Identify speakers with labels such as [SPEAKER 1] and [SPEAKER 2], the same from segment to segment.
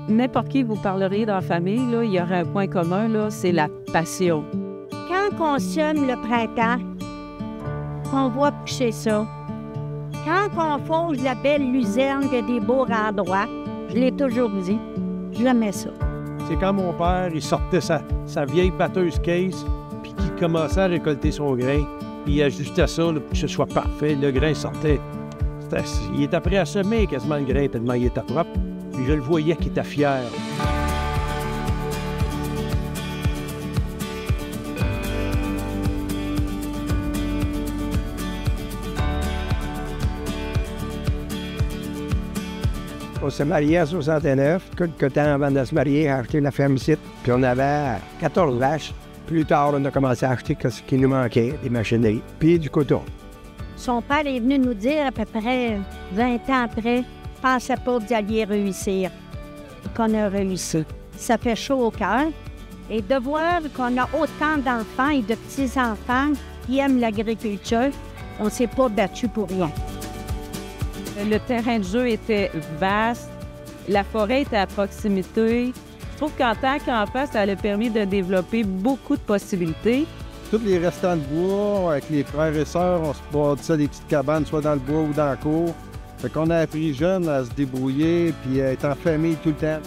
[SPEAKER 1] n'importe qui vous parleriez dans la famille, là, il y aurait un point commun, là, c'est la passion.
[SPEAKER 2] Quand on sème le printemps, on voit pousser ça. Quand on fauche la belle luzerne qui a des beaux endroits, je l'ai toujours dit, j'aimais ça.
[SPEAKER 3] C'est quand mon père, il sortait sa vieille batteuse case, puis qu'il commençait à récolter son grain, puis il ajustait ça là, pour que ce soit parfait. Le grain sortait. Il était prêt à semer quasiment le grain tellement il était propre. Puis je le voyais qu'il était fier.
[SPEAKER 4] On s'est marié en 69. Quelque temps avant de se marier, on a acheté la ferme site. Puis on avait 14 vaches. Plus tard, on a commencé à acheter ce qui nous manquait, des machineries, puis du coton.
[SPEAKER 2] Son père est venu nous dire à peu près 20 ans après, « Pensez pas que vous alliez réussir. » Qu'on a réussi. Ça fait chaud au cœur. Et de voir qu'on a autant d'enfants et de petits-enfants qui aiment l'agriculture, on ne s'est pas battu pour rien.
[SPEAKER 1] Le terrain de jeu était vaste, la forêt était à proximité. Je trouve qu'en tant qu'enfant, ça a permis de développer beaucoup de possibilités.
[SPEAKER 5] Tous les restants de bois, avec les frères et sœurs, on se bâtissait des petites cabanes, soit dans le bois ou dans la cour. Fait qu'on a appris jeune à se débrouiller puis à être en famille tout le temps.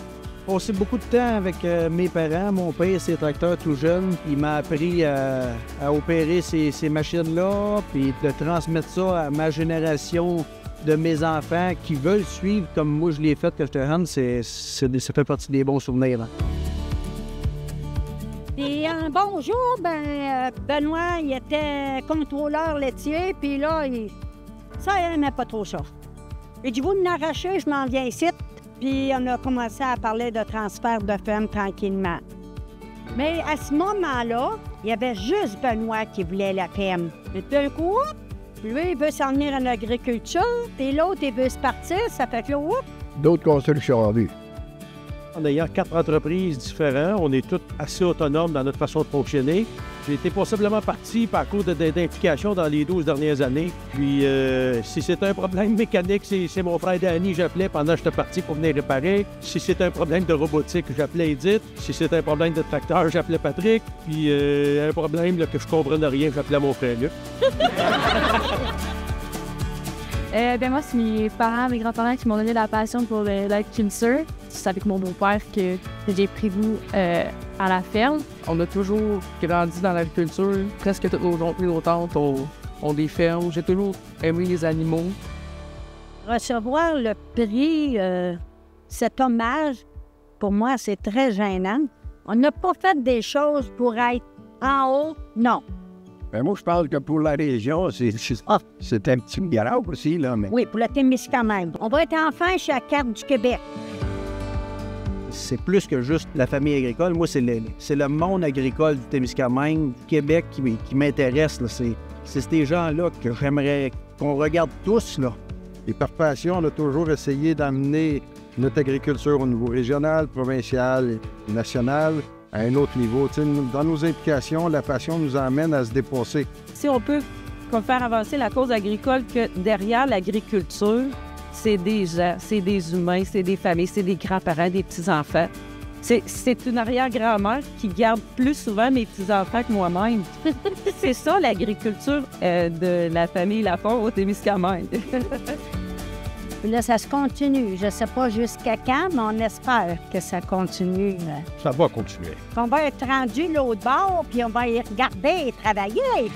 [SPEAKER 6] J'ai passé beaucoup de temps avec mes parents. Mon père, c'est tracteur tout jeune. Il m'a appris à opérer ces machines-là, puis de transmettre ça à ma génération de mes enfants qui veulent suivre comme moi je l'ai fait quand j'étais jeune. Ça fait partie des bons souvenirs. Hein.
[SPEAKER 2] Puis un bon jour, Benoît, il était contrôleur laitier, puis là, ça, il n'aimait pas trop ça. Il dit, vous m'arrachez, je m'en viens ici. Puis on a commencé à parler de transfert de ferme tranquillement. Mais à ce moment-là, il y avait juste Benoît qui voulait la ferme. Et d'un coup, lui, il veut s'en venir en agriculture, puis l'autre, il veut se partir, ça fait que là,
[SPEAKER 4] D'autres constructions en vue.
[SPEAKER 3] En ayant 4 entreprises différentes, on est tous assez autonomes dans notre façon de fonctionner. J'ai été possiblement parti par cause d'implication dans les 12 dernières années. Puis, si c'est un problème mécanique, c'est mon frère Danny que j'appelais pendant que j'étais parti pour venir réparer. Si c'est un problème de robotique, j'appelais Edith. Si c'est un problème de tracteur, j'appelais Patrick. Puis, un problème là, que je comprenais rien, j'appelais mon frère Luc.
[SPEAKER 7] Moi, c'est mes parents, mes grands-parents qui m'ont donné la passion pour l'agriculture. C'est avec mon beau-père que j'ai pris goût à la ferme.
[SPEAKER 8] On a toujours grandi dans l'agriculture. Presque tous nos oncles et nos tantes ont des fermes. J'ai toujours aimé les animaux.
[SPEAKER 2] Recevoir le prix, cet hommage, pour moi, c'est très gênant. On n'a pas fait des choses pour être en haut, non.
[SPEAKER 4] Ben moi, je parle que pour la région, c'est un petit miracle aussi, là. Mais...
[SPEAKER 2] Oui, pour le Témiscamingue. On va être enfin chez la carte du Québec.
[SPEAKER 6] C'est plus que juste la famille agricole. Moi, c'est le monde agricole du Témiscamingue, du Québec qui m'intéresse. C'est ces gens-là que j'aimerais qu'on regarde tous, là.
[SPEAKER 5] Et par passion, on a toujours essayé d'amener notre agriculture au niveau régional, provincial et national à un autre niveau. T'sais, dans nos implications, la passion nous emmène à se dépasser.
[SPEAKER 1] Si on peut faire avancer la cause agricole, que derrière l'agriculture, c'est des gens, c'est des humains, c'est des familles, c'est des grands-parents, des petits-enfants. C'est une arrière-grand-mère qui garde plus souvent mes petits-enfants que moi-même. C'est ça l'agriculture de la famille Lafont au Témiscamingue.
[SPEAKER 2] Puis là, ça se continue. Je ne sais pas jusqu'à quand, mais on espère que ça continue.
[SPEAKER 3] Ça va continuer.
[SPEAKER 2] On va être rendu l'autre bord, puis on va y regarder et travailler.